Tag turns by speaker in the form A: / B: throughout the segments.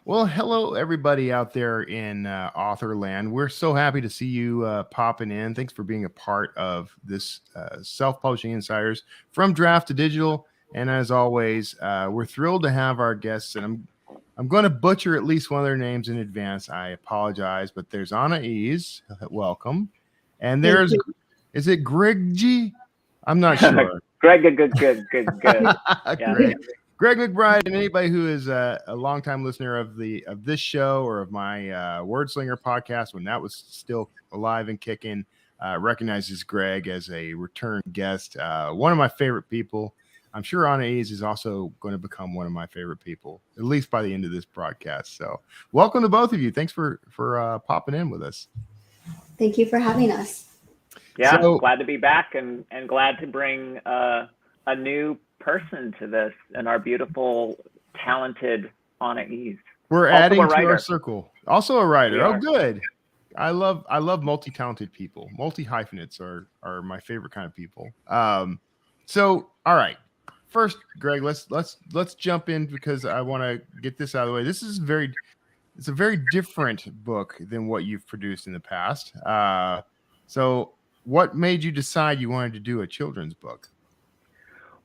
A: Well, hello everybody out there in Authorland. We're so happy to see you popping in. Thanks for being a part of this Self-Publishing Insiders from Draft to Digital. And as always, we're thrilled to have our guests. And I'm going to butcher at least one of their names in advance. I apologize, but there's Anaïs. Welcome. And
B: Thank
A: there's,
B: you.
A: is it Gregg G? I'm not sure.
C: Greg, good. Yeah.
A: Great. Gregg McBride, and anybody who is a longtime listener of this show or of my Wordslinger podcast when that was still alive and kicking, recognizes Greg as a return guest. One of my favorite people. I'm sure Anaïs is also going to become one of my favorite people, at least by the end of this broadcast. So, welcome to both of you. Thanks for popping in with us.
B: Thank you for having us.
C: Yeah,
A: So-
C: glad to be back and glad to bring a new person to this and our beautiful, talented Anaïs.
A: We're
C: Also
A: adding
C: a
A: to our
C: writer.
A: circle. Also a writer.
C: We
A: Oh,
C: are.
A: good. I love multi-talented people. Multi-hyphenates are my favorite kind of people. So all right. First, Greg, let's jump in because I want to get this out of the way. This is it's a very different book than what you've produced in the past. So what made you decide you wanted to do a children's book?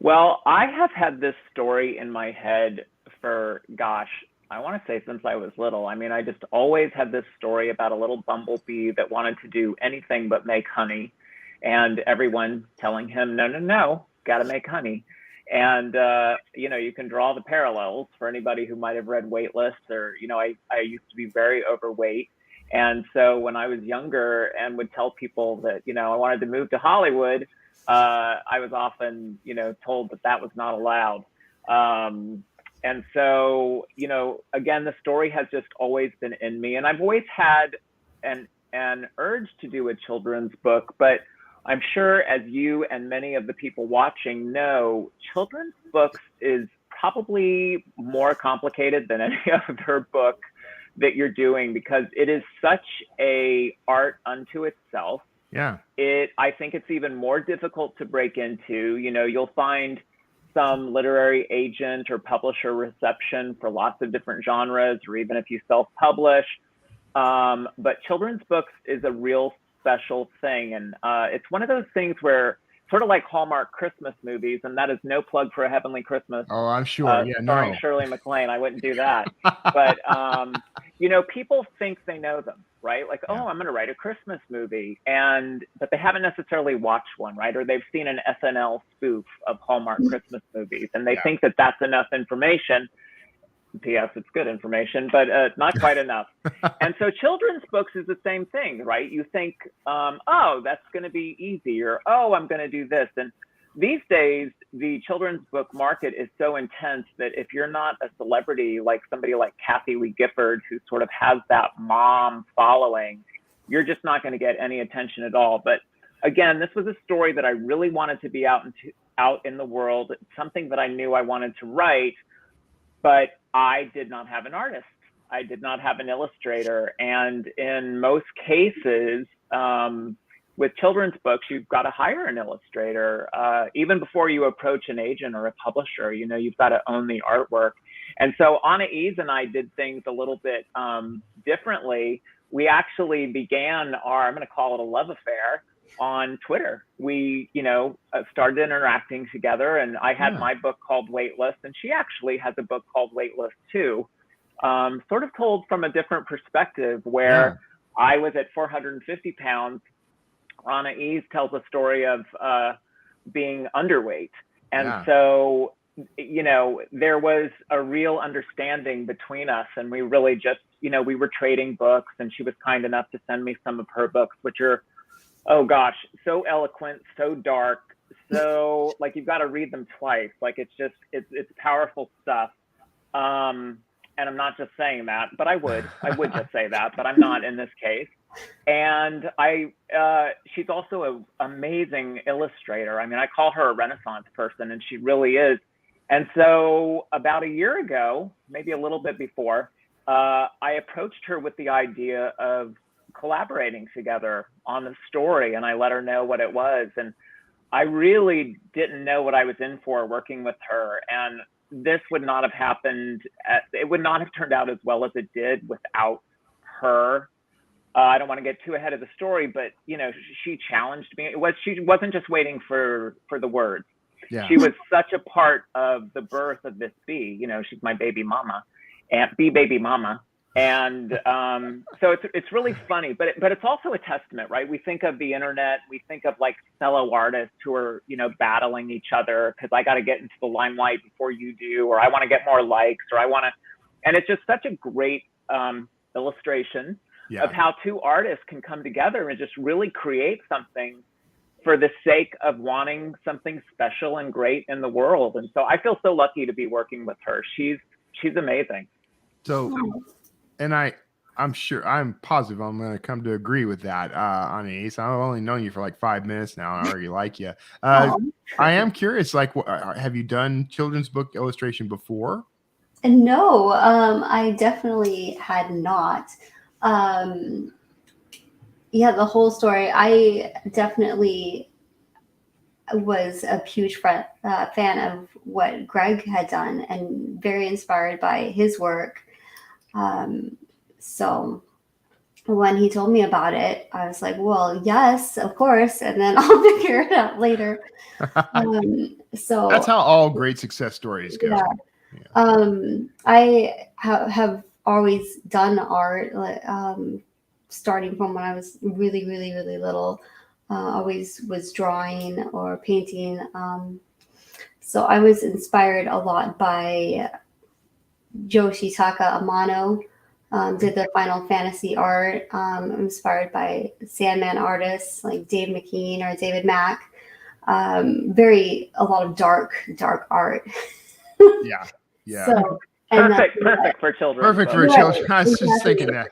C: Well, I have had this story in my head for, gosh, I want to say since I was little. I mean, I just always had this story about a little bumblebee that wanted to do anything but make honey, and everyone telling him, no, got to make honey. And, you can draw the parallels for anybody who might have read Weightless or, I used to be very overweight. And so when I was younger and would tell people that, I wanted to move to Hollywood, I was often, told that was not allowed. And so, again, the story has just always been in me, and I've always had an urge to do a children's book, but I'm sure as you and many of the people watching know, children's books is probably more complicated than any other book that you're doing because it is such a art unto itself.
A: Yeah.
C: I think it's even more difficult to break into. You'll find some literary agent or publisher reception for lots of different genres, or even if you self-publish. But children's books is a real special thing. And it's one of those things where, sort of like Hallmark Christmas movies, and that is no plug for A Heavenly Christmas.
A: Oh, I'm sure.
C: Starring Shirley MacLaine. I wouldn't do that. But, people think they know them, right? Like,
A: Yeah.
C: oh, I'm going to write a Christmas movie. But they haven't necessarily watched one, right? Or they've seen an SNL spoof of Hallmark Christmas movies, and they think that that's enough information. P.S. It's good information, but not quite enough. And so children's books is the same thing, right? You think, oh, that's going to be easy, or, oh, I'm going to do this. And these days, the children's book market is so intense that if you're not a celebrity, like somebody like Kathy Lee Gifford, who sort of has that mom following, you're just not going to get any attention at all. But again, this was a story that I really wanted to be out in the world. It's something that I knew I wanted to write, but I did not have an artist. I did not have an illustrator. And in most cases, with children's books, you've got to hire an illustrator. Even before you approach an agent or a publisher, you've got to own the artwork. And so Anaïs and I did things a little bit differently. We actually began I'm going to call it a love affair, on Twitter. We, started interacting together, and I had my book called Weightless, and she actually has a book called Weightless too, sort of told from a different perspective, where I was at 450 pounds. Anaïs tells a story of being underweight. And so, there was a real understanding between us, and we really just, we were trading books, and she was kind enough to send me some of her books, which are, oh gosh, so eloquent, so dark, so like you've got to read them twice. Like it's it's powerful stuff. And I'm not just saying that, but I would just say that, but I'm not in this case. And she's also an amazing illustrator. I mean, I call her a Renaissance person, and she really is. And so about a year ago, maybe a little bit before, I approached her with the idea of collaborating together on the story, and I let her know what it was. And I really didn't know what I was in for working with her. And this would not have happened. It would not have turned out as well as it did without her. I don't want to get too ahead of the story, but she challenged me. She wasn't just waiting for the words.
A: Yeah.
C: She was such a part of the birth of this bee. She's my baby mama, and bee baby mama. And so it's really funny, but it's also a testament, right? We think of the internet, we think of like fellow artists who are, battling each other because I got to get into the limelight before you do, or I want to get more likes, or and it's just such a great illustration of how two artists can come together and just really create something for the sake of wanting something special and great in the world. And so I feel so lucky to be working with her. She's amazing.
A: So, and I'm positive I'm going to come to agree with that, Anaïs. I've only known you for like 5 minutes now. I already like you. I am curious, like, have you done children's book illustration before?
B: No, I definitely had not. The whole story. I definitely was a huge fan of what Gregg had done and very inspired by his work. So when he told me about it, I was like, well, yes, of course. And then I'll figure it out later. So
A: that's how all great success stories go.
B: Yeah. I have always done art, starting from when I was really, really, really little. Always was drawing or painting. So I was inspired a lot by Yoshitaka Amano. Did the Final Fantasy art. I'm inspired by Sandman artists like Dave McKean or David Mack. A lot of dark art.
A: Yeah.
B: So,
C: perfect for children.
A: Perfect for children. I was just thinking that.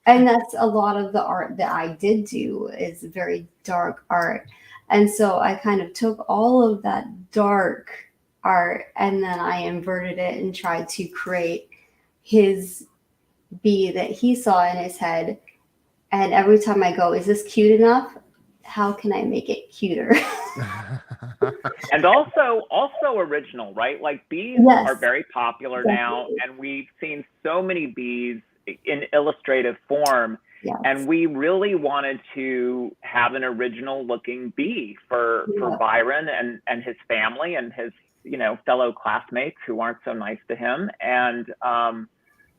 B: And that's a lot of the art that I did do is very dark art. And so I kind of took all of that dark art and then I inverted it and tried to create his bee that he saw in his head. And every time I go, is this cute enough? How can I make it cuter?
C: And also original, right? Like bees are very popular now, and we've seen so many bees in illustrative form. Yes. And we really wanted to have an original looking bee for Byron and his family and his fellow classmates who aren't so nice to him. And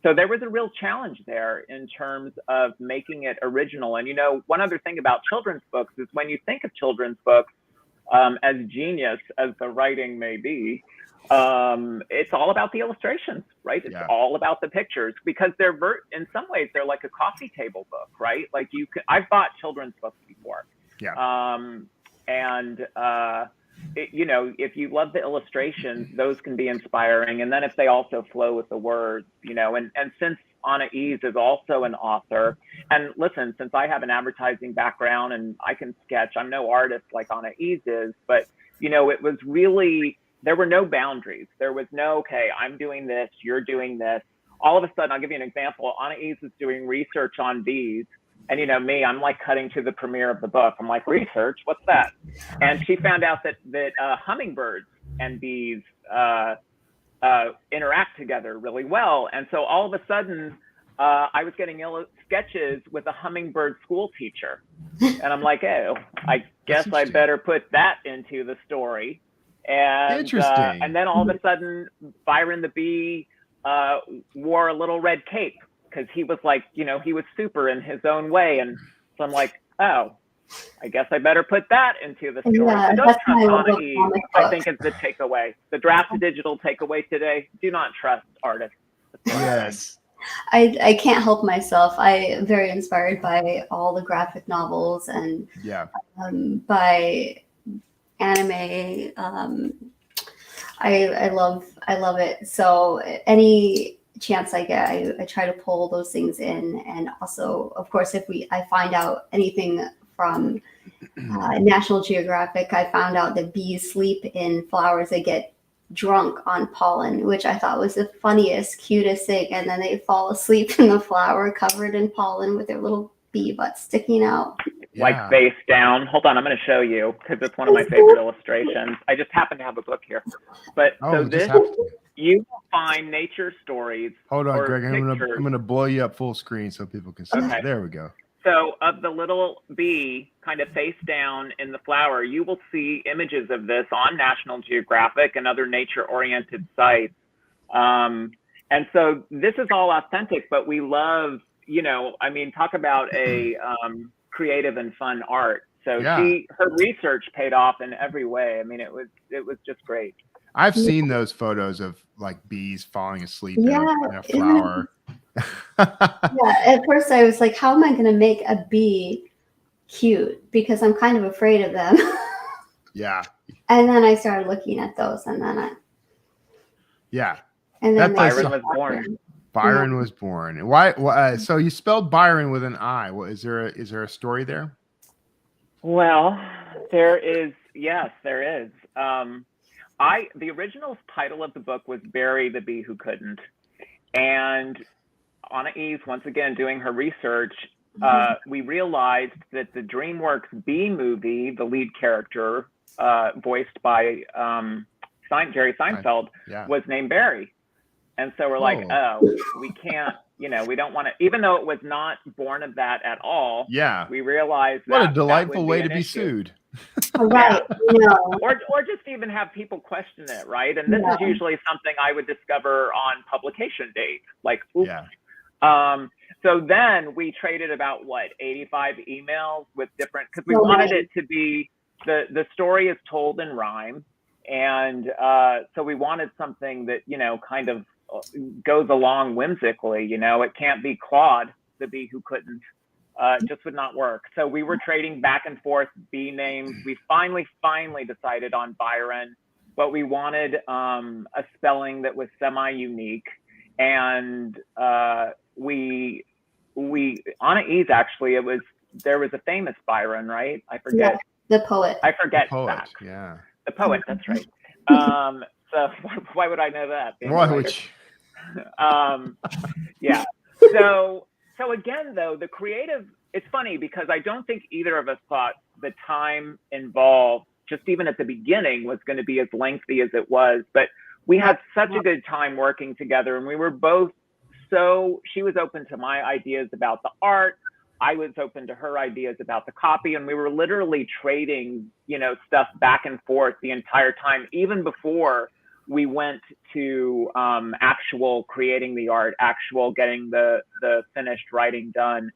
C: so there was a real challenge there in terms of making it original. And one other thing about children's books is when you think of children's books, as genius as the writing may be, it's all about the illustrations, right? It's all about the pictures because they're in some ways they're like a coffee table book, right? Like I've bought children's books before. If you love the illustrations, those can be inspiring. And then if they also flow with the words, and since Anaïs is also an author, and listen, since I have an advertising background and I can sketch, I'm no artist like Anaïs is, but it was really, there were no boundaries. There was no, okay, I'm doing this, you're doing this. All of a sudden, I'll give you an example. Anaïs is doing research on bees. And me, I'm like cutting to the premiere of the book. I'm like, research, what's that? And she found out that hummingbirds and bees interact together really well. And so all of a sudden, I was getting sketches with a hummingbird school teacher. And I'm like, oh, I guess I better put that into the story. And,
A: interesting.
C: And then all of a sudden, Byron the bee wore a little red cape. Because he was like, he was super in his own way. And so I'm like, oh, I guess I better put that into the story.
B: Yeah,
C: so don't trust Anaïs, I think is the takeaway. The draft digital takeaway today, do not trust artists.
A: Yes.
B: I can't help myself. I'm very inspired by all the graphic novels and by anime. I love it. So any chance I get, I try to pull those things in. And also, of course, if I find out anything from National Geographic, I found out that bees sleep in flowers. They get drunk on pollen, which I thought was the funniest, cutest thing. And then they fall asleep in the flower covered in pollen with their little bee butts sticking out.
C: Like face down. Hold on, I'm going to show you because it's one of my favorite illustrations. I just happen to have a book here. But so this, you will find nature stories.
A: Hold on,
C: or
A: Greg. I'm
C: pictures.
A: gonna blow you up full screen so people can see.
C: Okay.
A: There we go.
C: So of the little bee kind of face down in the flower, you will see images of this on National Geographic and other nature-oriented sites. And so this is all authentic, but we love, I mean, talk about a creative and fun art. So her research paid off in every way. I mean, it was just great.
A: I've seen those photos of like bees falling asleep in a flower.
B: At first I was like, how am I going to make a bee cute? Because I'm kind of afraid of them.
A: Yeah.
B: And then I started looking at those, and then and then
C: Byron was born.
A: Byron was born. Why? So you spelled Byron with an I. What is there a story there?
C: Well, there is. Yes, there is. The original title of the book was Barry the Bee Who Couldn't. And Anaïs, once again, doing her research, we realized that the DreamWorks Bee movie, the lead character, voiced by Jerry Seinfeld, was named Barry. And so we're like, we can't, we don't want to, even though it was not born of that at all.
A: Yeah.
C: We realized
A: what
C: that
A: a delightful way to be
C: issue.
A: Sued.
B: Right.
C: Or just even have people question it, right? And this is usually something I would discover on publication date. Like, oops.
A: Yeah.
C: So then we traded about 85 emails with different, because we wanted it to be, the story is told in rhyme. And so we wanted something that, kind of goes along whimsically, it can't be Claude, the bee who couldn't. It just would not work. So we were trading back and forth bee names. We finally decided on Byron, but we wanted a spelling that was semi-unique. And we Anaïs, actually, there was a famous Byron, right? I forget.
B: Yeah, the poet.
C: I forget.
A: The poet,
C: that.
A: yeah.
C: The poet, that's right. So why would I know that?
A: Why would you?
C: Yeah. So again, though, the creative, it's funny because I don't think either of us thought the time involved, just even at the beginning, was going to be as lengthy as it was. But we had such a good time working together, and we were both she was open to my ideas about the art. I was open to her ideas about the copy, and we were literally trading, stuff back and forth the entire time, even before we went to actual creating the art, actual getting the finished writing done,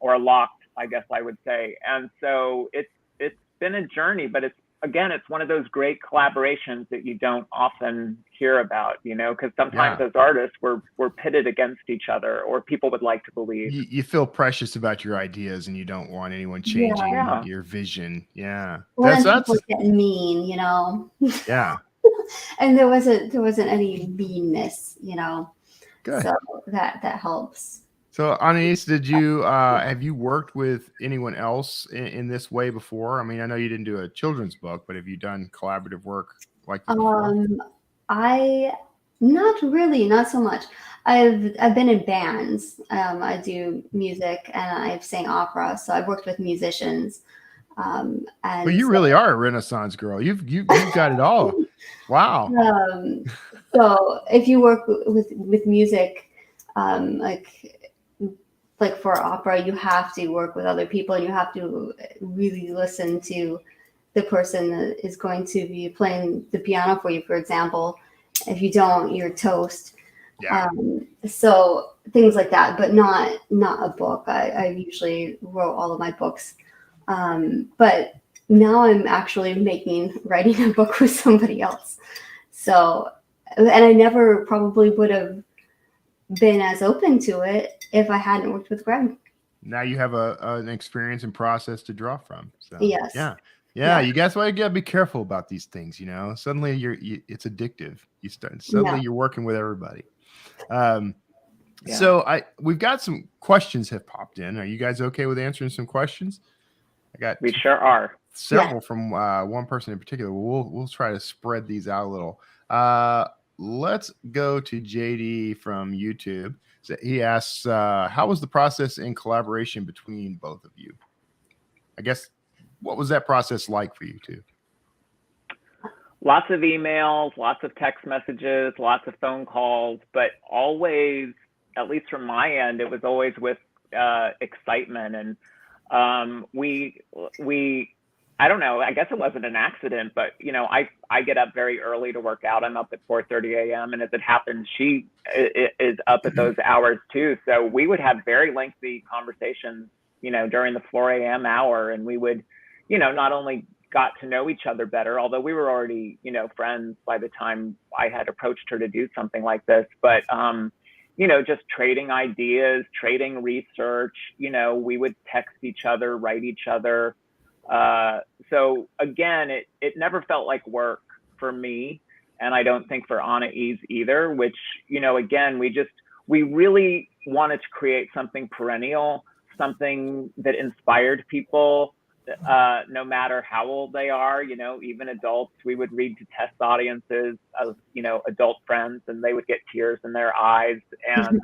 C: or locked, I guess I would say. And so it's been a journey, but it's one of those great collaborations that you don't often hear about, because sometimes as artists we're pitted against each other, or people would like to believe.
A: You feel precious about your ideas, and you don't want anyone changing your vision. Yeah,
B: well, that's get mean,
A: Yeah.
B: And there wasn't any meanness,
A: Good.
B: So that helps.
A: So Anaïs, did you have you worked with anyone else in this way before? I mean, I know you didn't do a children's book, but have you done collaborative work like this before?
B: Not so much. I've been in bands. I do music and I've sang opera, so I've worked with musicians. And
A: well, you really are a Renaissance girl. You've got it all. Wow.
B: So if you work with music, like for opera, you have to work with other people, and you have to really listen to the person that is going to be playing the piano for you, for example. If you don't, you're toast.
A: Yeah.
B: So things like that, but not a book. I usually wrote all of my books. But now I'm actually writing a book with somebody else. So, and I never probably would have been as open to it if I hadn't worked with Gregg.
A: Now you have an experience and process to draw from. So
B: yes.
A: Yeah. You guys, you gotta be careful about these things. Suddenly it's addictive. You're working with everybody. So we've got some questions have popped in. Are you guys okay with answering some questions?
C: We sure are.
A: Several from one person in particular. We'll try to spread these out a little. Let's go to JD from YouTube. So he asks, how was the process in collaboration between both of you? I guess, what was that process like for you two?
C: Lots of emails, lots of text messages, lots of phone calls, but always, at least from my end, it was always with excitement. And I don't know, I guess it wasn't an accident, but I get up very early to work out. I'm up at 4:30 a.m. And as it happens, she is up at those hours too. So we would have very lengthy conversations, during the 4 a.m. hour. And we would, not only got to know each other better, although we were already, friends by the time I had approached her to do something like this, but, just trading ideas, trading research, we would text each other, write each other. So again, it never felt like work for me. And I don't think for Anaïs either, which, again, we really wanted to create something perennial, something that inspired people, no matter how old they are, even adults. We would read to test audiences of, adult friends, and they would get tears in their eyes. And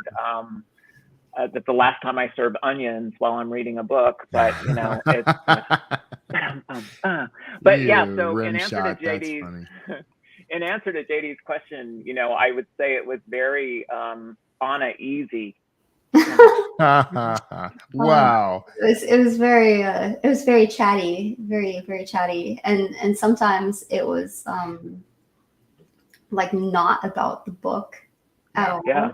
C: that's the last time I serve onions while I'm reading a book, but it's but yeah. So in answer to JD's question, I would say it was very Anaïs-y.
A: Wow.
B: It was very chatty, very, very chatty. And sometimes it was like not about the book at all.
C: Yeah.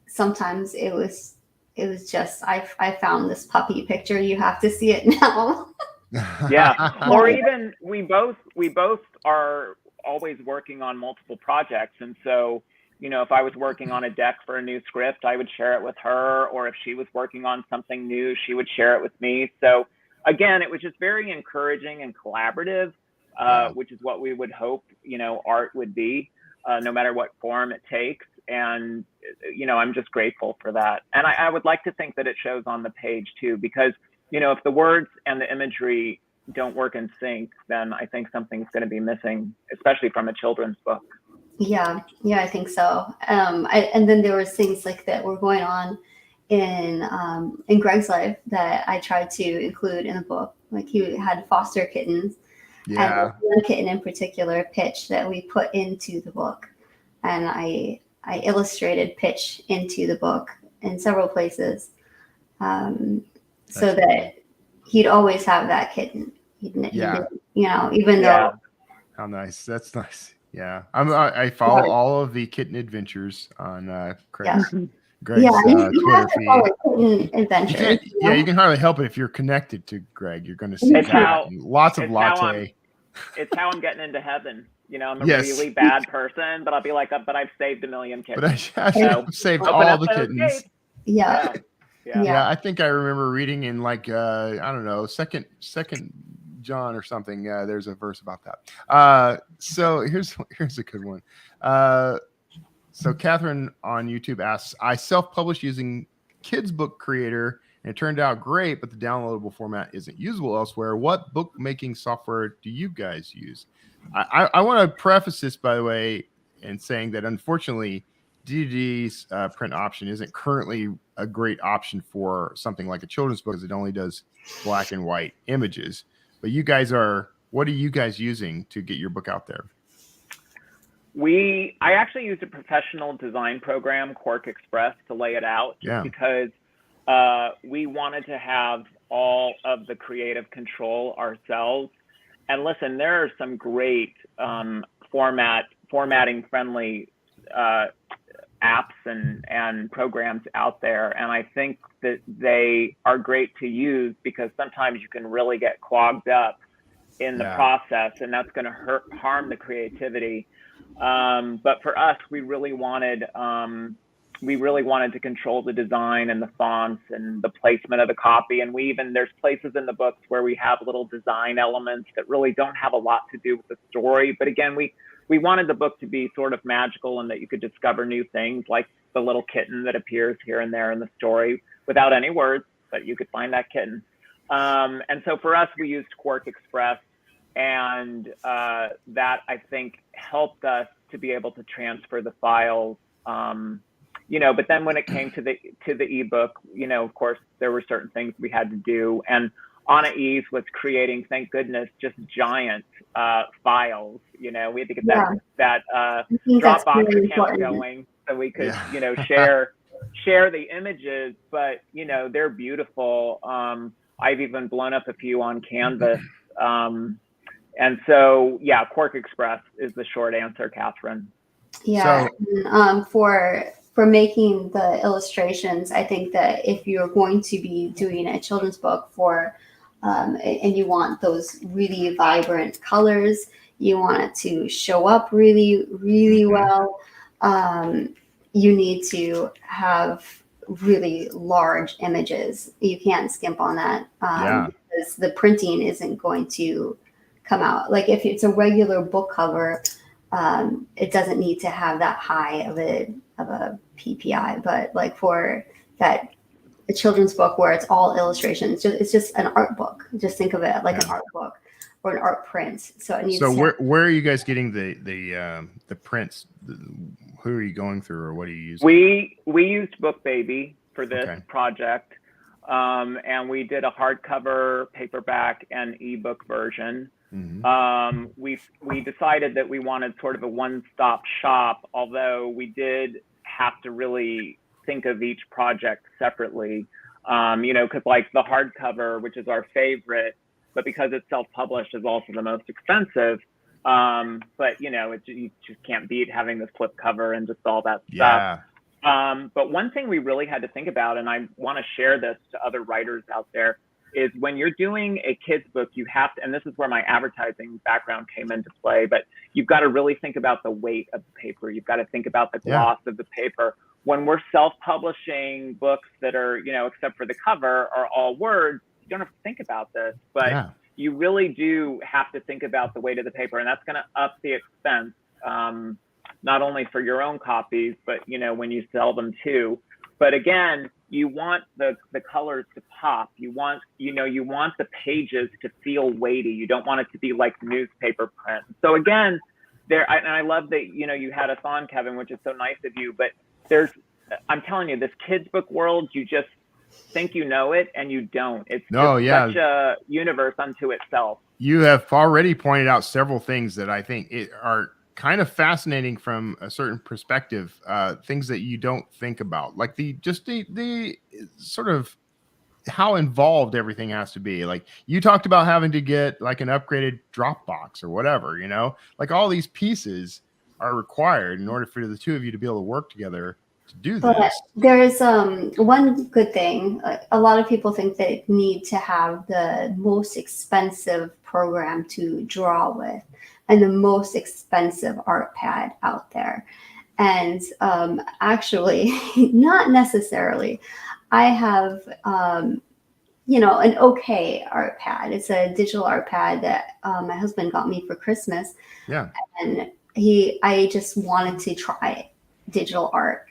B: Sometimes it was just I found this puppy picture. You have to see it now.
C: Yeah. Or even we both are always working on multiple projects, and so if I was working on a deck for a new script, I would share it with her, or if she was working on something new, she would share it with me. So again, it was just very encouraging and collaborative, which is what we would hope, art would be, no matter what form it takes. And, I'm just grateful for that. And I would like to think that it shows on the page too, because, if the words and the imagery don't work in sync, then I think something's going to be missing, especially from a children's book.
B: Yeah, I think so. And then there was things like that were going on in Gregg's life that I tried to include in the book. Like he had foster kittens, and one kitten in particular, Pitch, that we put into the book, and I illustrated Pitch into the book in several places, so that he'd always have that kitten. Even though.
A: How nice! That's nice. Yeah, I follow all of the kitten adventures on Gregg's Twitter feed.
B: Kitten adventures.
A: You can hardly help it if you're connected to Gregg. You're going to see lots of latte.
C: It's how I'm getting into heaven. I'm a really bad person, but I'll be like, but I've saved a million kittens.
A: But I've saved all the kittens.
B: Yeah.
A: I think I remember reading in like I don't know, second John or something. There's a verse about that. So here's a good one. So Catherine on YouTube asks, I self-published using Kids Book Creator, and it turned out great, but the downloadable format isn't usable elsewhere. What bookmaking software do you guys use? I want to preface this, by the way, in saying that unfortunately, DVD's print option isn't currently a great option for something like a children's book, because it only does black and white images. But you guys what are you guys using to get your book out there?
C: I actually used a professional design program, Quark Express, to lay it out, because we wanted to have all of the creative control ourselves. And listen, there are some great formatting friendly apps and programs out there. And I think that they are great to use, because sometimes you can really get clogged up in the process, and that's going to harm the creativity. But for us, we really wanted to control the design and the fonts and the placement of the copy. And there's places in the books where we have little design elements that really don't have a lot to do with the story. But again, we wanted the book to be sort of magical, and that you could discover new things, like the little kitten that appears here and there in the story without any words, but you could find that kitten. And so for us, we used Quark Express, and that I think helped us to be able to transfer the files. But then when it came to the ebook, of course, there were certain things we had to do. And Anaïs was creating, thank goodness, just giant files. You know, we had to get that Dropbox account going so we could, you know, share the images. But you know, they're beautiful. I've even blown up a few on Canvas. And so, yeah, Quark Express is the short answer, Catherine.
B: Yeah. So, for making the illustrations, I think that if you're going to be doing a children's book and you want those really vibrant colors, you want it to show up really, really well, you need to have really large images. You can't skimp on that because the printing isn't going to come out. Like if it's a regular book cover, it doesn't need to have that high of a PPI, but like for a children's book where it's all illustrations, it's just an art book. Just think of it like an art book or an art print. So it needs. So
A: where are you guys getting the prints? Who are you going through, or what do you use?
C: We used BookBaby for this project, and we did a hardcover, paperback, and ebook version. We decided that we wanted sort of a one-stop shop, although we did have to really think of each project separately, you know, because like the hardcover, which is our favorite, but because it's self-published, is also the most expensive. But you know, you just can't beat having this flip cover and just all that stuff. But one thing we really had to think about, and I want to share this to other writers out there, is when you're doing a kid's book, you have to, and this is where my advertising background came into play, but you've got to really think about the weight of the paper. You've got to think about the gloss of the paper. When we're self-publishing books that are, you know, except for the cover, are all words, you don't have to think about this, but you really do have to think about the weight of the paper, and that's going to up the expense, not only for your own copies, but, you know, when you sell them too. But again, you want the colors to pop. You want the pages to feel weighty. You don't want it to be like newspaper print. So again, and I love that, you know, you had us on, Kevin, which is so nice of you, but I'm telling you, this kids book world, you just think you know it and you don't. It's such a universe unto itself.
A: You have already pointed out several things that I think are kind of fascinating from a certain perspective, things that you don't think about, like the sort of how involved everything has to be. Like you talked about having to get like an upgraded Dropbox or whatever, you know, like all these pieces are required in order for the two of you to be able to work together to do this.
B: But there's one good thing. A lot of people think they need to have the most expensive program to draw with and the most expensive art pad out there. And actually, not necessarily. I have, you know, an okay art pad. It's a digital art pad that my husband got me for Christmas.
A: Yeah.
B: And I just wanted to try digital art.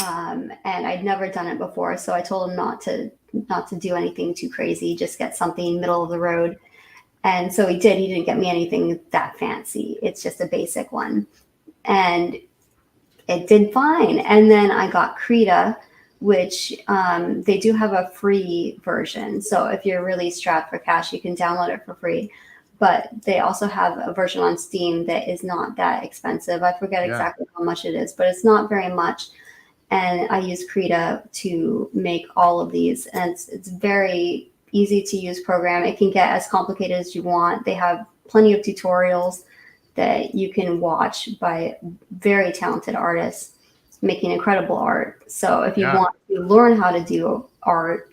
B: And I'd never done it before. So I told him not to do anything too crazy, just get something middle of the road. And so he did. He didn't get me anything that fancy. It's just a basic one. And it did fine. And then I got Krita, which they do have a free version. So if you're really strapped for cash, you can download it for free. But they also have a version on Steam that is not that expensive. I forget exactly how much it is, but it's not very much. And I use Krita to make all of these. And it's very easy to use program. It can get as complicated as you want. They have plenty of tutorials that you can watch by very talented artists making incredible art. So if you want to learn how to do art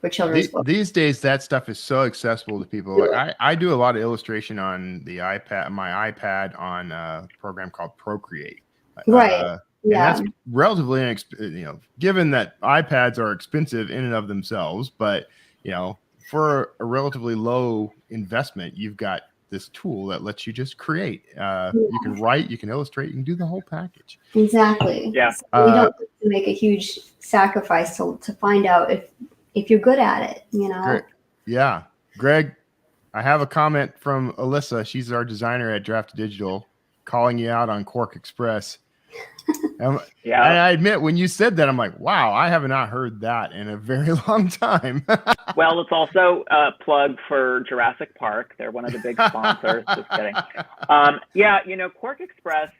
B: for children's books.
A: These days, that stuff is so accessible to people. Like I do a lot of illustration on the iPad, my iPad, on a program called Procreate.
B: Right.
A: And that's relatively, you know, given that iPads are expensive in and of themselves, but, you know, for a relatively low investment, you've got this tool that lets you just create. You can write, you can illustrate, you can do the whole package.
B: Exactly.
C: Yeah.
B: So you don't have to make a huge sacrifice to find out if you're good at it, you know?
A: Great. Yeah. Greg, I have a comment from Alyssa. She's our designer at Draft Digital, calling you out on Quark Express. Yeah. And I admit, when you said that, I'm like, wow, I have not heard that in a very long time.
C: Well, it's also a plug for Jurassic Park. They're one of the big sponsors. Just kidding. Yeah, Quark Express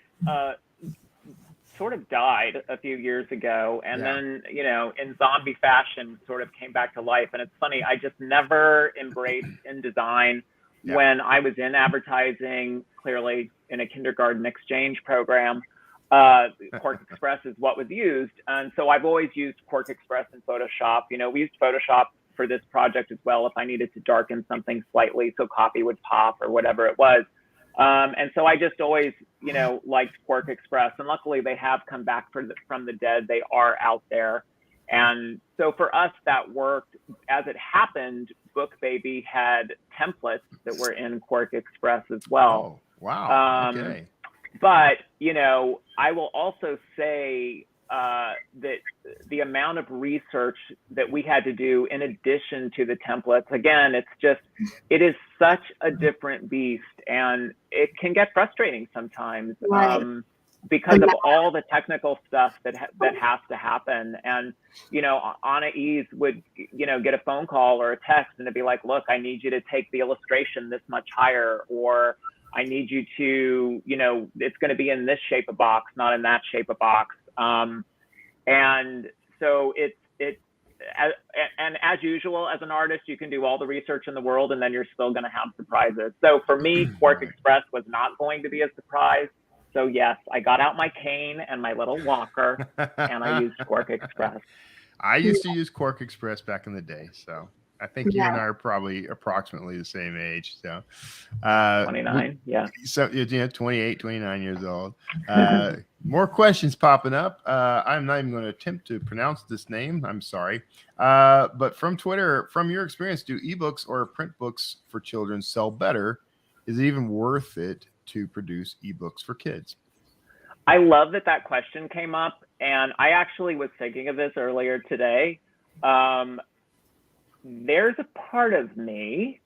C: sort of died a few years ago, and then, in zombie fashion, sort of came back to life. And it's funny, I just never embraced InDesign when I was in advertising, clearly in a kindergarten exchange program. Quark Express is what was used. And so I've always used Quark Express in Photoshop. We used Photoshop for this project as well if I needed to darken something slightly so copy would pop or whatever it was. And so I just always, liked Quark Express. And luckily they have come back from the dead. They are out there. And so for us, that worked. As it happened, BookBaby had templates that were in Quark Express as well.
A: Oh, wow. Okay.
C: But, I will also say that the amount of research that we had to do in addition to the templates, again, it is such a different beast, and it can get frustrating sometimes because of all the technical stuff that has to happen. And, Anaïs would, get a phone call or a text and it'd be like, look, I need you to take the illustration this much higher, or I need you to, it's going to be in this shape of box, not in that shape of box. And so and as usual, as an artist, you can do all the research in the world and then you're still going to have surprises. So for me, Quark Express was not going to be a surprise. So yes, I got out my cane and my little walker and I used Quark Express.
A: I used to use Quark Express back in the day. So I think you and I are probably approximately the same age. So
C: 29, yeah.
A: So 28, 29 years old. More questions popping up. I'm not even going to attempt to pronounce this name. I'm sorry. But from Twitter, from your experience, do ebooks or print books for children sell better? Is it even worth it to produce ebooks for kids?
C: I love that question came up. And I actually was thinking of this earlier today. There's a part of me,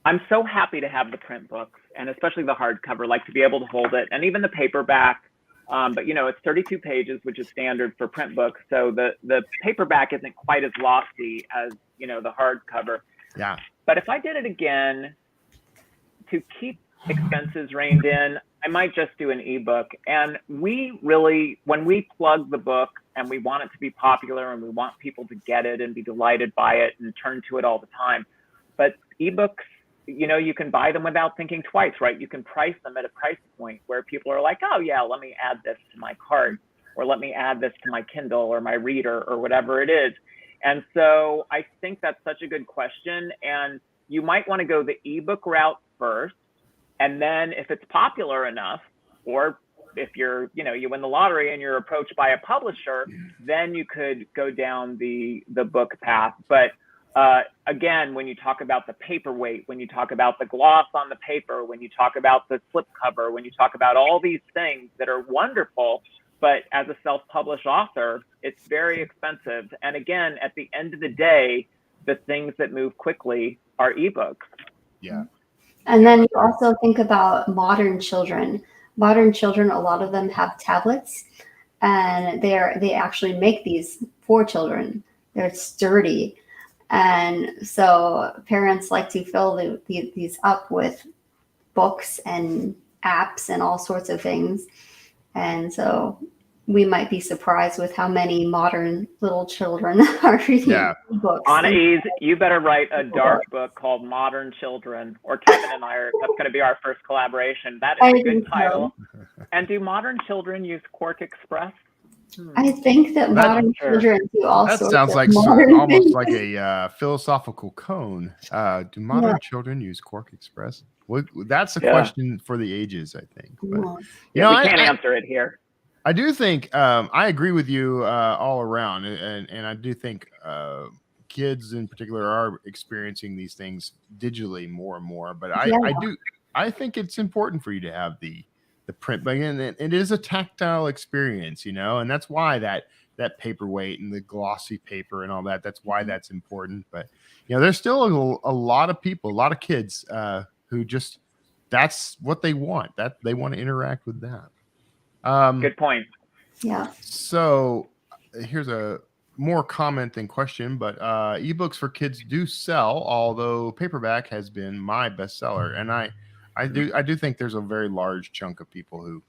C: I'm so happy to have the print books, and especially the hardcover, like to be able to hold it, and even the paperback. But it's 32 pages, which is standard for print books. So the paperback isn't quite as lofty as, the hardcover.
A: Yeah.
C: But if I did it again, to keep expenses reined in, I might just do an ebook. And we really, when we plug the book and we want it to be popular and we want people to get it and be delighted by it and turn to it all the time. But ebooks, you can buy them without thinking twice, right? You can price them at a price point where people are like, oh yeah, let me add this to my cart, or let me add this to my Kindle or my reader or whatever it is. And so I think that's such a good question. And you might want to go the ebook route first. And then if it's popular enough, or if you win the lottery and you're approached by a publisher, then you could go down the book path. But again, when you talk about the paperweight, when you talk about the gloss on the paper, when you talk about the slipcover, when you talk about all these things that are wonderful, but as a self-published author, it's very expensive. And again, at the end of the day, the things that move quickly are ebooks.
A: Yeah.
B: And then you also think about modern children. Modern children, a lot of them have tablets, and they actually make these for children. They're sturdy. And so parents like to fill these up with books and apps and all sorts of things. And so we might be surprised with how many modern little children are reading books.
C: Anaïs, you better write a dark book called Modern Children, or Kevin and that's going to be our first collaboration. That is a good title. And do modern children use Quark Express?
B: I think that modern children do all sorts of
A: That sounds like almost like a philosophical cone. Do modern children use Quark Express? Well, that's a question for the ages, I think. But,
C: we can't answer it here.
A: I do think I agree with you all around, and I do think kids in particular are experiencing these things digitally more and more. But I think it's important for you to have the print, but again, it is a tactile experience, and that's why that paperweight and the glossy paper and all that. That's why that's important. But there's still a lot of people, a lot of kids who that's what they want. That they want to interact with that.
C: Good point.
B: Yeah.
A: So here's a more comment than question, but ebooks for kids do sell, although paperback has been my bestseller, and I do think there's a very large chunk of people who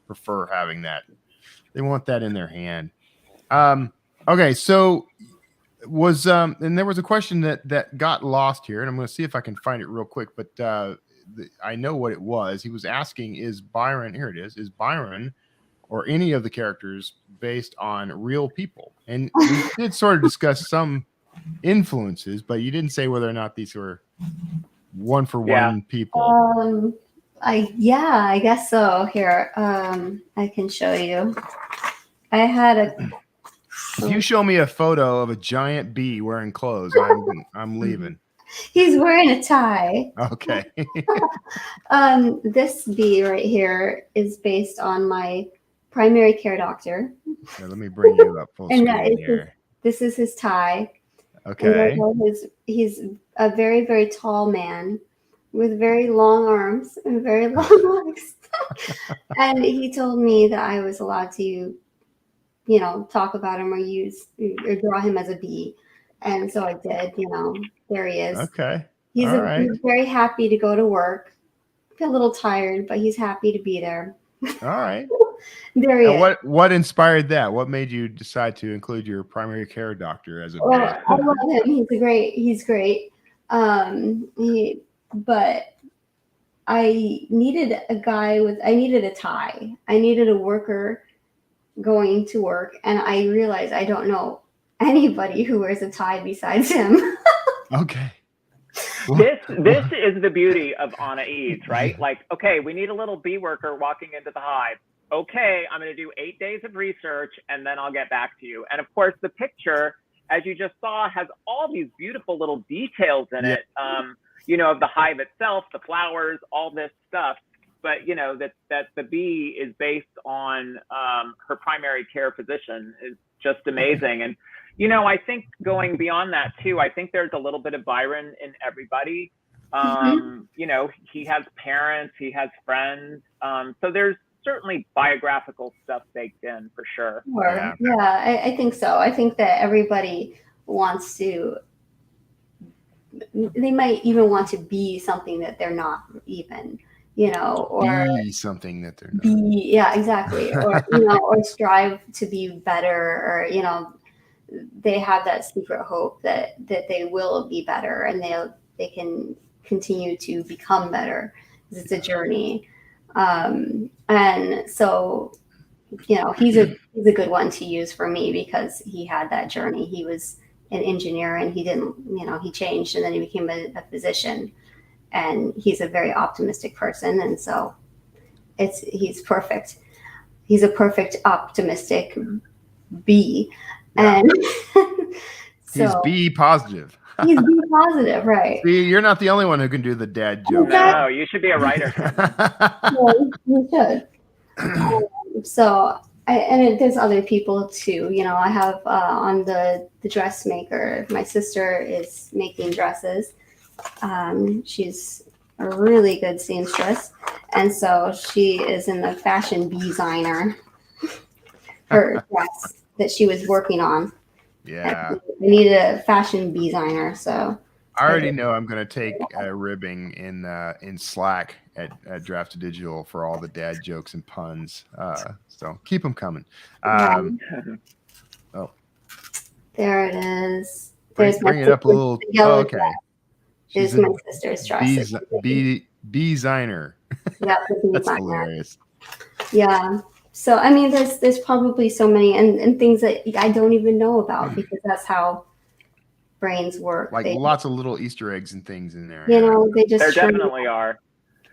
A: prefer having that. They want that in their hand. Okay, so and there was a question that got lost here, and I'm going to see if I can find it real quick, but I know what it was. He was asking, is Byron, here it is Byron or any of the characters based on real people? And we did sort of discuss some influences, but you didn't say whether or not these were one for one people.
B: I guess so. Here, I can show you. I had
A: if you show me a photo of a giant bee wearing clothes, I'm leaving.
B: He's wearing a tie.
A: Okay.
B: This bee right here is based on my primary care doctor.
A: Now, let me bring you up full screen here.
B: This is his tie.
A: Okay.
B: He's a very, very tall man with very long arms and very long legs. And he told me that I was allowed to, talk about him or draw him as a bee. And so I did, there he is.
A: Okay.
B: He's very happy to go to work. A little tired, but he's happy to be there.
A: All right.
B: There he is.
A: What inspired that? What made you decide to include your primary care doctor as a bee?
B: I love him. He's great. But I needed I needed a tie. I needed a worker going to work, and I realized I don't know anybody who wears a tie besides him.
A: Okay.
C: This is the beauty of Anaïs, right? Like, okay, we need a little bee worker walking into the hive. Okay, I'm going to do 8 days of research, and then I'll get back to you. And of course, the picture, as you just saw, has all these beautiful little details in it, of the hive itself, the flowers, all this stuff. But, that the bee is based on her primary care physician is just amazing. And, I think going beyond that, too, I think there's a little bit of Byron in everybody. He has parents, he has friends. So there's certainly biographical stuff baked in for sure.
B: Sure. Yeah, I think so. I think that everybody wants to, they might even want to be something that they're not even, or
A: be something that they're not.
B: Yeah, exactly. Or, or strive to be better, or, they have that secret hope that they will be better, and they can continue to become better. It's a journey. And so, he's a good one to use for me because he had that journey. He was an engineer, and he didn't, he changed, and then he became a physician, and he's a very optimistic person. And so he's perfect. He's a perfect optimistic bee. Yeah. And
A: he's bee positive.
B: He's bee positive, right?
A: See, you're not the only one who can do the dad joke.
C: No, you should be a writer.
B: Well, you should. There's other people too. I have on the dressmaker. My sister is making dresses. She's a really good seamstress, and so she is in the fashion designer. Her dress that she was working on.
A: Yeah.
B: We need a fashion designer, so.
A: I already know I'm going to take ribbing in Slack at Draft Digital for all the dad jokes and puns. So keep them coming.
B: There it is.
A: Bring it up a little. Okay.
B: There's my sister's dress.
A: Designer.
B: Yeah,
A: that's hilarious.
B: Yeah. So, I mean, there's probably so many and things that I don't even know about because that's how brains work.
A: Like lots of little Easter eggs and things in there.
C: There definitely are.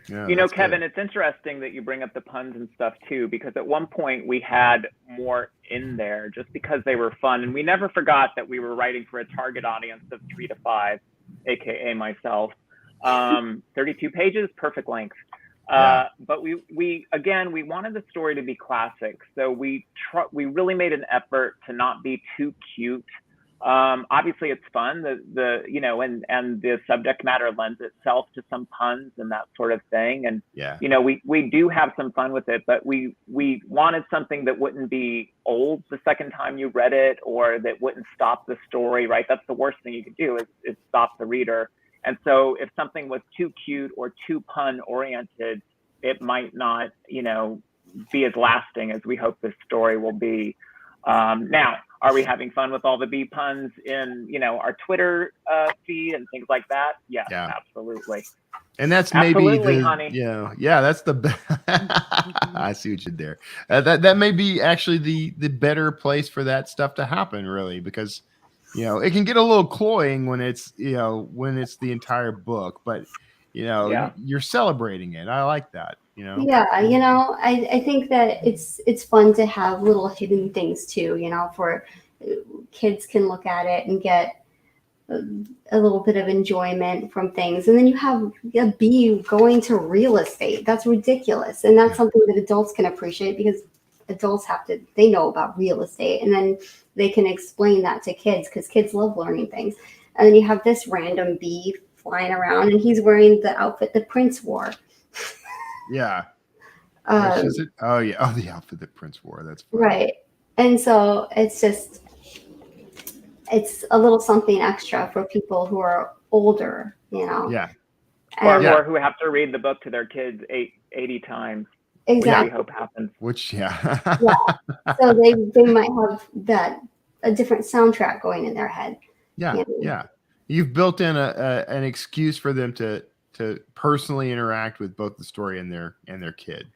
A: Yeah,
C: Kevin,
A: good.
C: It's interesting that you bring up the puns and stuff too, because at one point we had more in there just because they were fun. And we never forgot that we were writing for a target audience of 3 to 5, AKA myself. 32 pages, perfect length. But we wanted the story to be classic. So we really made an effort to not be too cute. Obviously it's fun. The you know, and the subject matter lends itself to some puns and that sort of thing. And you know, we do have some fun with it, but we wanted something that wouldn't be old the second time you read it, or that wouldn't stop the story, right? That's the worst thing you could do is stop the reader. And so if something was too cute or too pun oriented, it might not, you know, be as lasting as we hope this story will be. Now, are we having fun with all the bee puns in, you know, our Twitter feed and things like that? Yes, absolutely.
A: And that's
C: absolutely,
A: maybe
C: honey.
A: That's the I see what you did there. That may be actually the better place for that stuff to happen, really, because you know it can get a little cloying when it's the entire book, but you know you're celebrating it. I like that. You know.
B: Yeah, you know, I think that it's fun to have little hidden things too. You know, for kids can look at it and get a little bit of enjoyment from things. And then you have a bee going to real estate. That's ridiculous. And that's something that adults can appreciate, because adults they know about real estate, and then they can explain that to kids, because kids love learning things. And then you have this random bee flying around, and he's wearing the outfit the prince wore.
A: Yeah. Which is it? Oh yeah. Oh, the outfit that Prince wore. That's funny.
B: Right. And so it's a little something extra for people who are older, you know.
A: Yeah.
C: Or who have to read the book to their kids 80 times.
B: Exactly.
C: Which we hope happens.
A: Which
B: yeah. So they might have a different soundtrack going in their head.
A: Yeah. You know? Yeah. You've built in an excuse for them to personally interact with both the story and their kid.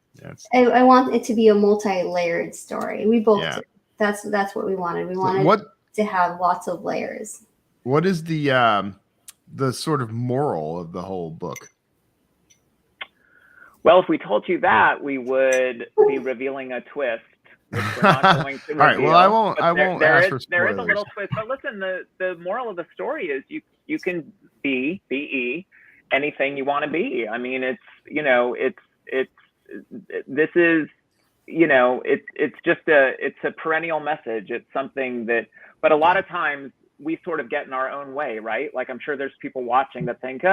B: I want it to be a multi-layered story. We both do. That's what we wanted. We wanted to have lots of layers.
A: What is the sort of moral of the whole book?
C: Well, if we told you that, we would be revealing a twist, which we're not going to reveal.
A: All right. Well, I won't ask for spoilers.
C: There is a little twist, but listen, the moral of the story is you can be anything you want to be. I mean, it's a perennial message. It's something that, but a lot of times we sort of get in our own way, right? Like, I'm sure there's people watching that think,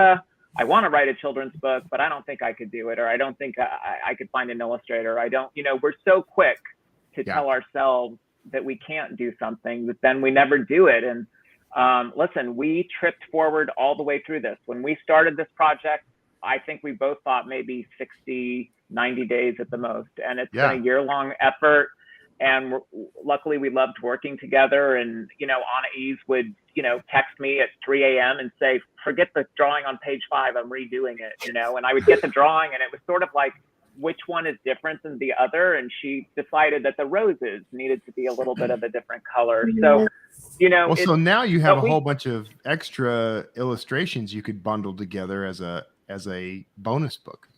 C: I want to write a children's book, but I don't think I could do it, or I don't think I could find an illustrator. We're so quick to tell ourselves that we can't do something, that then we never do it. And listen, we tripped forward all the way through this. When we started this project, I think we both thought maybe 60, 90 days at the most. And it's been a year-long effort. And luckily we loved working together. And, Anaïs would, text me at 3 a.m. and say, forget the drawing on page 5, I'm redoing it, and I would get the drawing, and it was sort of like, which one is different than the other? And she decided that the roses needed to be a little bit of a different color. So,
A: so now you have a whole bunch of extra illustrations you could bundle together as a bonus book.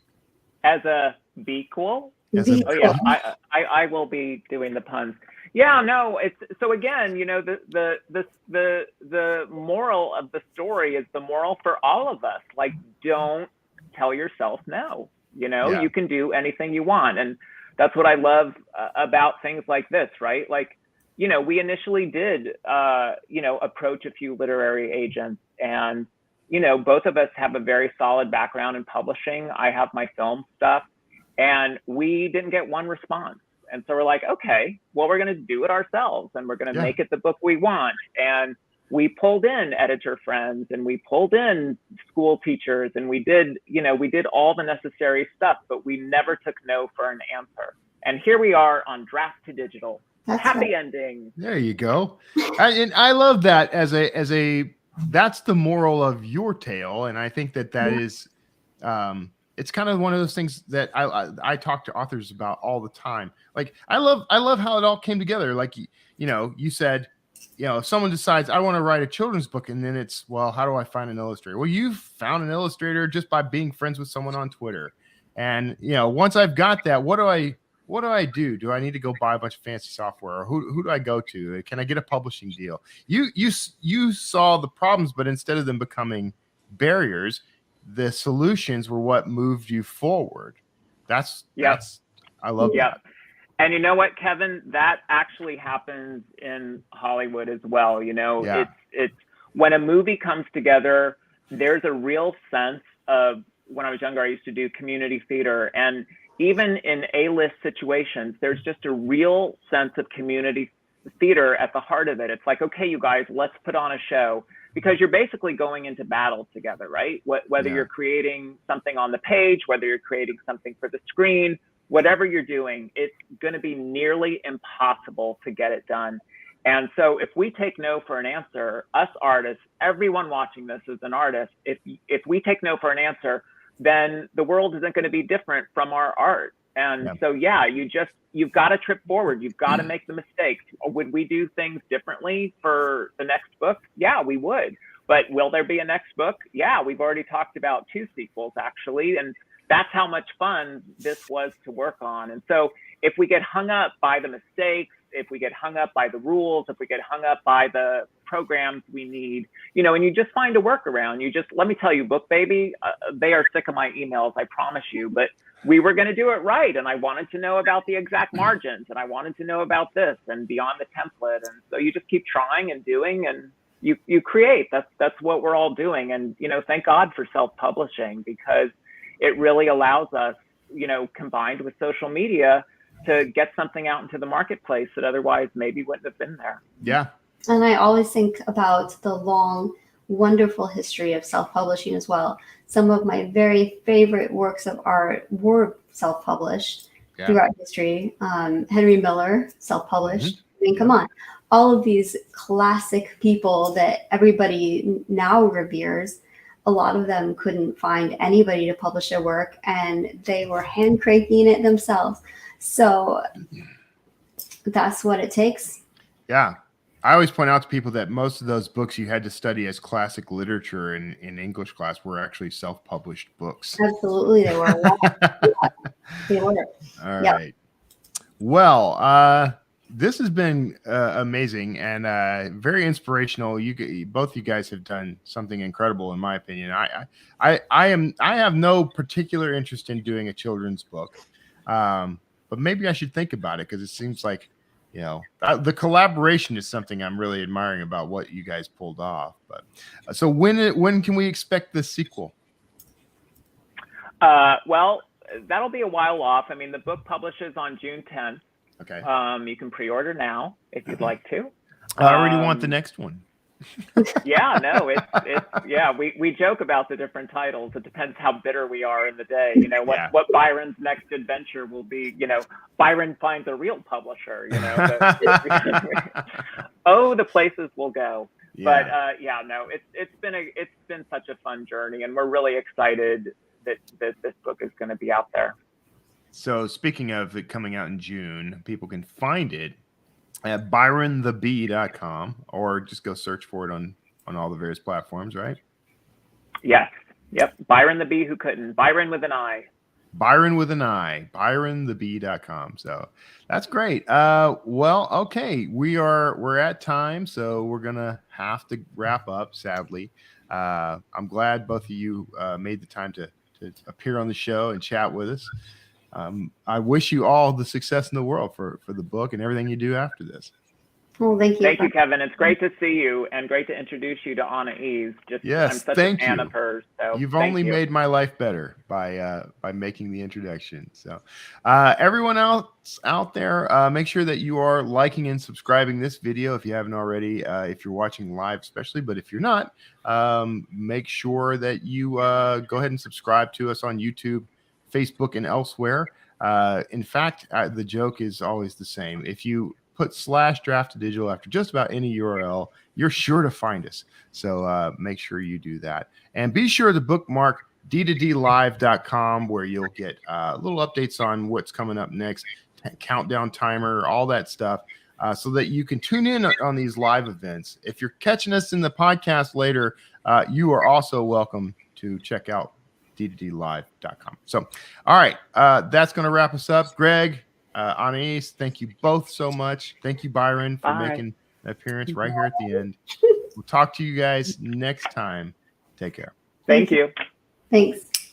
C: As a be cool? I will be doing the puns. Yeah, no, it's so again, the moral of the story is the moral for all of us. Like, don't tell yourself no. You can do anything you want. And that's what I love about things like this, right? Like, we initially did, approach a few literary agents, and, both of us have a very solid background in publishing. I have my film stuff, and we didn't get one response. And so we're like, okay, well, we're going to do it ourselves, and we're going to make it the book we want. And we pulled in editor friends, and we pulled in school teachers, and we did all the necessary stuff, but we never took no for an answer. And here we are on draft to digital. Happy ending.
A: There you go. I love that that's the moral of your tale. And I think that is, it's kind of one of those things that I talk to authors about all the time. Like, I love how it all came together. Like, you said, if someone decides I want to write a children's book, and then it's, well, how do I find an illustrator? Well, you found an illustrator just by being friends with someone on Twitter. And, once I've got that, what do I do? Do I need to go buy a bunch of fancy software, or who do I go to? Can I get a publishing deal? You saw the problems, but instead of them becoming barriers, the solutions were what moved you forward. I love that.
C: And you know what, Kevin? That actually happens in Hollywood as well. You know, it's when a movie comes together, there's a real sense of, when I was younger, I used to do community theater, and even in A-list situations, there's just a real sense of community theater at the heart of it. It's like, okay, you guys, let's put on a show, because you're basically going into battle together, right? Whether you're creating something on the page, whether you're creating something for the screen, whatever you're doing, it's going to be nearly impossible to get it done. And so if we take no for an answer, us artists, everyone watching this is an artist. If we take no for an answer, then the world isn't going to be different from our art. And so, you've got to trip forward. You've got to make the mistakes. Would we do things differently for the next book? Yeah, we would. But will there be a next book? Yeah, we've already talked about 2 sequels, actually. And that's how much fun this was to work on. And so if we get hung up by the mistakes, if we get hung up by the rules, if we get hung up by the programs we need, you know, and you just find a workaround, let me tell you, Book Baby, they are sick of my emails, I promise you, but we were going to do it right. And I wanted to know about the exact margins, and I wanted to know about this and beyond the template. And so you just keep trying and doing, and you create. That's what we're all doing. And, you know, thank God for self-publishing, because it really allows us, you know, combined with social media, to get something out into the marketplace that otherwise maybe wouldn't have been there.
A: Yeah.
B: And I always think about the long, wonderful history of self-publishing as well. Some of my very favorite works of art were self-published throughout history. Henry Miller, self-published. I mean, come on. All of these classic people that everybody now reveres, a lot of them couldn't find anybody to publish their work, and they were hand cranking it themselves. So that's what it takes.
A: Yeah. I always point out to people that most of those books you had to study as classic literature in English class were actually self-published books.
B: Absolutely, they were. They were.
A: All right. Well, this has been amazing and very inspirational. Both you guys have done something incredible, in my opinion. I have no particular interest in doing a children's book, but maybe I should think about it, because it seems like, you know, the collaboration is something I'm really admiring about what you guys pulled off. But so when can we expect the sequel?
C: Well, that'll be a while off. I mean, the book publishes on June 10th.
A: Okay.
C: You can pre-order now if you'd like to.
A: I already want the next one.
C: Yeah, no, we joke about the different titles. It depends how bitter we are in the day. You know, what Byron's next adventure will be. You know, Byron finds a real publisher. You know, the places we'll go. Yeah. But it's been such a fun journey, and we're really excited that this book is going to be out there.
A: So speaking of it coming out in June, people can find it at byronthebee.com, or just go search for it on all the various platforms, right?
C: Yes. Yep. Byron the Bee Who Couldn't. Byron with an I.
A: Byron with an I. byronthebee.com. So that's great. Well, okay. We're at time, so we're gonna have to wrap up, sadly. I'm glad both of you made the time to appear on the show and chat with us. I wish you all the success in the world for the book and everything you do after this.
B: Well, thank you.
C: Thank you, Kevin. It's great to see you, and great to introduce you to Anaïs. I'm such a fan of hers. So
A: You've only made my life better by making the introduction. So everyone else out there, make sure that you are liking and subscribing this video if you haven't already, if you're watching live especially. But if you're not, make sure that you go ahead and subscribe to us on YouTube, Facebook, and elsewhere. In fact, the joke is always the same. If you put /draft2digital after just about any URL, you're sure to find us. So make sure you do that. And be sure to bookmark d2dlive.com, where you'll get little updates on what's coming up next, countdown timer, all that stuff, so that you can tune in on these live events. If you're catching us in the podcast later, you are also welcome to check out d2dlive.com. So, all right, that's going to wrap us up. Greg, Anaïs, thank you both so much. Thank you, Byron, for making an appearance right here at the end. We'll talk to you guys next time. Take care.
C: Thank you.
B: Thanks.